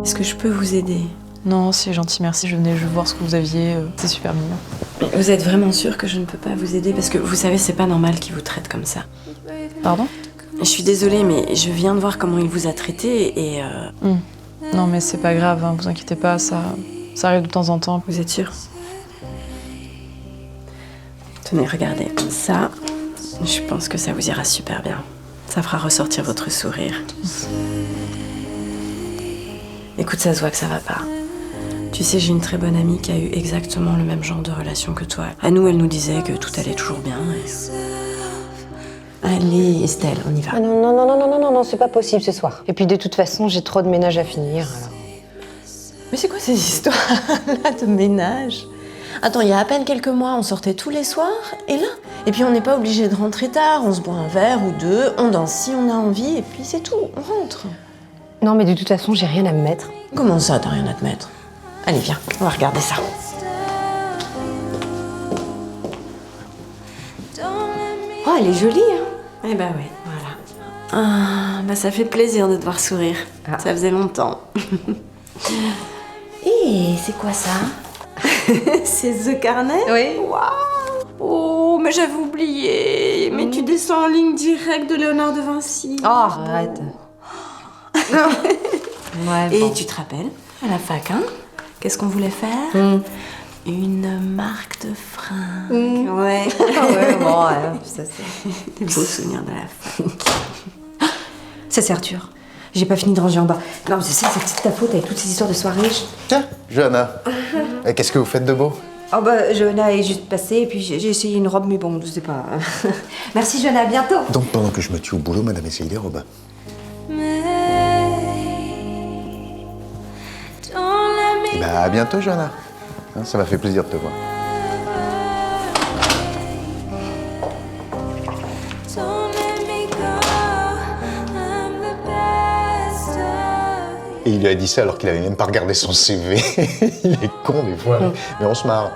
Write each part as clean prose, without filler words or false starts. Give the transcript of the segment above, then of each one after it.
Est-ce que je peux vous aider? Non, c'est gentil, merci. Je venais juste voir ce que vous aviez. C'est super mignon. Mais vous êtes vraiment sûre que je ne peux pas vous aider? Parce que vous savez, c'est pas normal qu'il vous traite comme ça. Pardon? Je suis désolée, mais je viens de voir comment il vous a traité et... Non, mais c'est pas grave, hein, vous inquiétez pas, ça arrive de temps en temps. Vous êtes sûre? Tenez, regardez. Ça, je pense que ça vous ira super bien. Ça fera ressortir votre sourire. Écoute, ça se voit que ça va pas. Tu sais, j'ai une très bonne amie qui a eu exactement le même genre de relation que toi. À nous, elle nous disait que tout allait toujours bien. Allez, Estelle, on y va. Ah non, c'est pas possible ce soir. Et puis de toute façon, j'ai trop de ménage à finir, alors. Mais c'est quoi ces histoires-là de ménage? Attends, il y a à peine quelques mois, on sortait tous les soirs, et là? Et puis on n'est pas obligé de rentrer tard, on se boit un verre ou deux, on danse si on a envie, et puis c'est tout, on rentre. Non, mais de toute façon, j'ai rien à me mettre. Comment ça, t'as rien à te mettre? Allez, viens, on va regarder ça. Oh, elle est jolie, hein? Eh ben oui, voilà. Ah, bah ça fait plaisir de te voir sourire. Ah. Ça faisait longtemps. Et c'est quoi ça? C'est The Carnet? Oui. Waouh! Oh, mais j'avais oublié. Mais tu descends en ligne directe de Léonard de Vinci. Oh, arrête. Ouais, Et bon. tu te rappelles, à la fac, hein? Qu'est-ce qu'on voulait faire? Une marque de fringues. Ouais. Ah ouais, bon, ouais, ça c'est... Des beaux souvenirs de la fac. Ça c'est Arthur. J'ai pas fini de ranger en bas. Non, mais c'est ta faute avec toutes ces histoires de soirée. Tiens, Johanna. Et qu'est-ce que vous faites de beau? Oh bah, Johanna est juste passée et puis j'ai essayé une robe, mais bon, je sais pas. Merci Johanna, à bientôt. Donc pendant que je me tue au boulot, madame essaye des robes. Eh ben, à bientôt, Johanna. Hein, ça m'a fait plaisir de te voir. Et il lui a dit ça alors qu'il avait même pas regardé son CV. Il est con des fois, mais on se marre.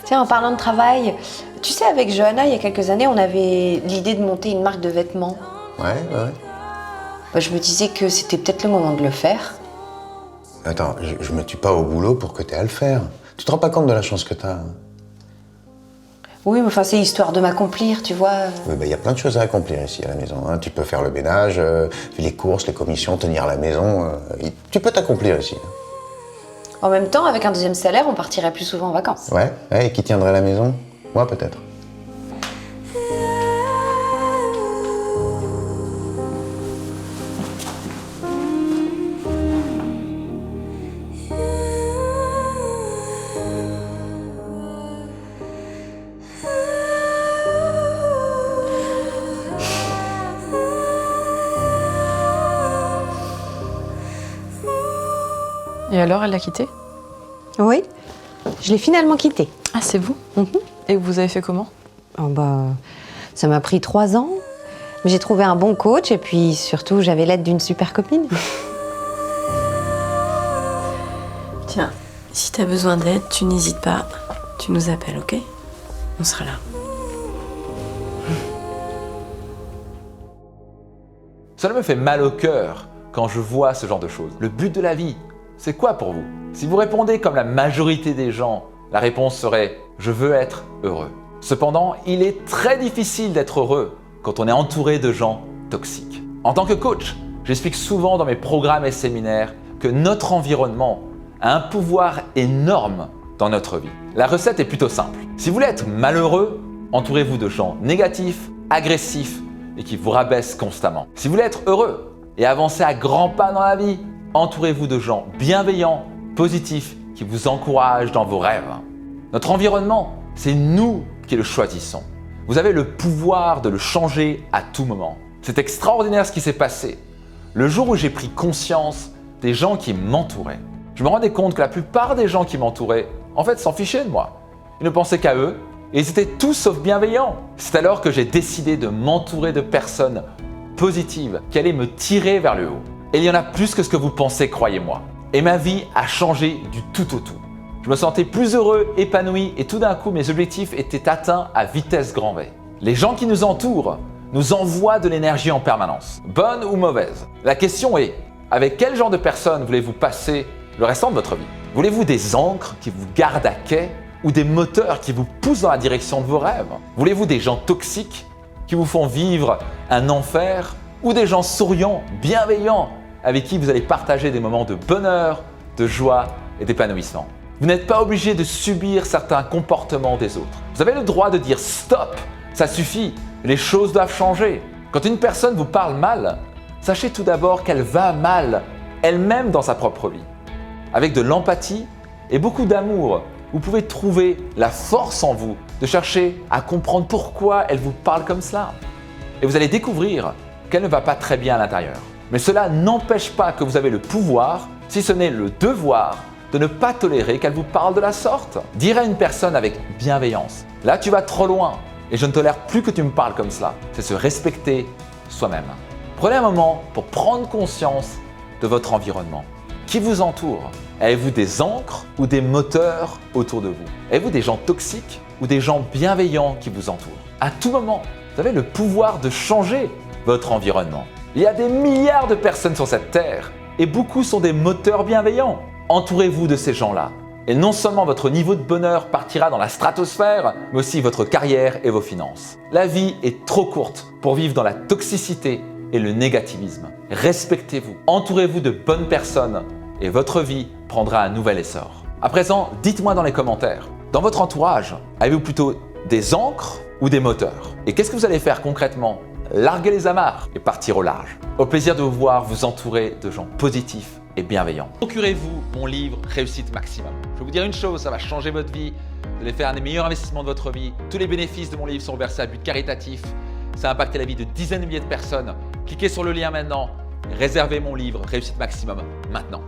Tiens, en parlant de travail, tu sais, avec Johanna, il y a quelques années, on avait l'idée de monter une marque de vêtements. Ouais. Bah, je me disais que c'était peut-être le moment de le faire. Attends, je me tue pas au boulot pour que t'aies à le faire. Tu te rends pas compte de la chance que t'as? Oui, mais enfin, c'est histoire de m'accomplir, tu vois. Oui, bah, y a plein de choses à accomplir ici à la maison. Hein. Tu peux faire le ménage, les courses, les commissions, tenir la maison. Tu peux t'accomplir ici. En même temps, avec un deuxième salaire, on partirait plus souvent en vacances. Ouais, et qui tiendrait la maison? Moi, peut-être. Et alors, elle l'a quitté? Oui, je l'ai finalement quitté. Ah, c'est vous? Et vous avez fait comment? Oh bah, ça m'a pris 3 ans, mais j'ai trouvé un bon coach et puis surtout, j'avais l'aide d'une super copine. Tiens, si t'as besoin d'aide, tu n'hésites pas. Tu nous appelles, ok? On sera là. Cela me fait mal au cœur quand je vois ce genre de choses. Le but de la vie, c'est quoi pour vous? Si vous répondez comme la majorité des gens, la réponse serait « je veux être heureux ». Cependant, il est très difficile d'être heureux quand on est entouré de gens toxiques. En tant que coach, j'explique souvent dans mes programmes et séminaires que notre environnement a un pouvoir énorme dans notre vie. La recette est plutôt simple. Si vous voulez être malheureux, entourez-vous de gens négatifs, agressifs et qui vous rabaissent constamment. Si vous voulez être heureux et avancer à grands pas dans la vie, entourez-vous de gens bienveillants, positifs, qui vous encouragent dans vos rêves. Notre environnement, c'est nous qui le choisissons. Vous avez le pouvoir de le changer à tout moment. C'est extraordinaire ce qui s'est passé. Le jour où j'ai pris conscience des gens qui m'entouraient, je me rendais compte que la plupart des gens qui m'entouraient, en fait, s'en fichaient de moi. Ils ne pensaient qu'à eux et ils étaient tous sauf bienveillants. C'est alors que j'ai décidé de m'entourer de personnes positives qui allaient me tirer vers le haut. Et il y en a plus que ce que vous pensez, croyez-moi. et ma vie a changé du tout au tout. Je me sentais plus heureux, épanoui et tout d'un coup mes objectifs étaient atteints à vitesse grand V. Les gens qui nous entourent nous envoient de l'énergie en permanence, bonne ou mauvaise. La question est, avec quel genre de personnes voulez-vous passer le restant de votre vie? Voulez-vous des ancres qui vous gardent à quai ou des moteurs qui vous poussent dans la direction de vos rêves? Voulez-vous des gens toxiques qui vous font vivre un enfer ou des gens souriants, bienveillants avec qui vous allez partager des moments de bonheur, de joie et d'épanouissement? Vous n'êtes pas obligé de subir certains comportements des autres. Vous avez le droit de dire stop, ça suffit, les choses doivent changer. Quand une personne vous parle mal, sachez tout d'abord qu'elle va mal elle-même dans sa propre vie. Avec de l'empathie et beaucoup d'amour, vous pouvez trouver la force en vous de chercher à comprendre pourquoi elle vous parle comme cela. Et vous allez découvrir qu'elle ne va pas très bien à l'intérieur. Mais cela n'empêche pas que vous avez le pouvoir, si ce n'est le devoir, de ne pas tolérer qu'elle vous parle de la sorte. Dire à une personne avec bienveillance, là tu vas trop loin et je ne tolère plus que tu me parles comme cela. C'est se respecter soi-même. Prenez un moment pour prendre conscience de votre environnement. Qui vous entoure? Avez-vous des ancres ou des moteurs autour de vous? Avez-vous des gens toxiques ou des gens bienveillants qui vous entourent? À tout moment, vous avez le pouvoir de changer votre environnement. Il y a des milliards de personnes sur cette terre et beaucoup sont des moteurs bienveillants. Entourez-vous de ces gens-là. Et non seulement votre niveau de bonheur partira dans la stratosphère, mais aussi votre carrière et vos finances. La vie est trop courte pour vivre dans la toxicité et le négativisme. Respectez-vous, entourez-vous de bonnes personnes et votre vie prendra un nouvel essor. À présent, dites-moi dans les commentaires, dans votre entourage, avez-vous plutôt des ancres ou des moteurs? Et qu'est-ce que vous allez faire concrètement? Larguer les amarres et partir au large. Au plaisir de vous voir vous entourer de gens positifs et bienveillants. Procurez-vous mon livre Réussite Maximum. Je vais vous dire une chose, ça va changer votre vie. Vous allez faire un des meilleurs investissements de votre vie. Tous les bénéfices de mon livre sont versés à but caritatif. Ça a impacté la vie de dizaines de milliers de personnes. Cliquez sur le lien maintenant. Réservez mon livre Réussite Maximum maintenant.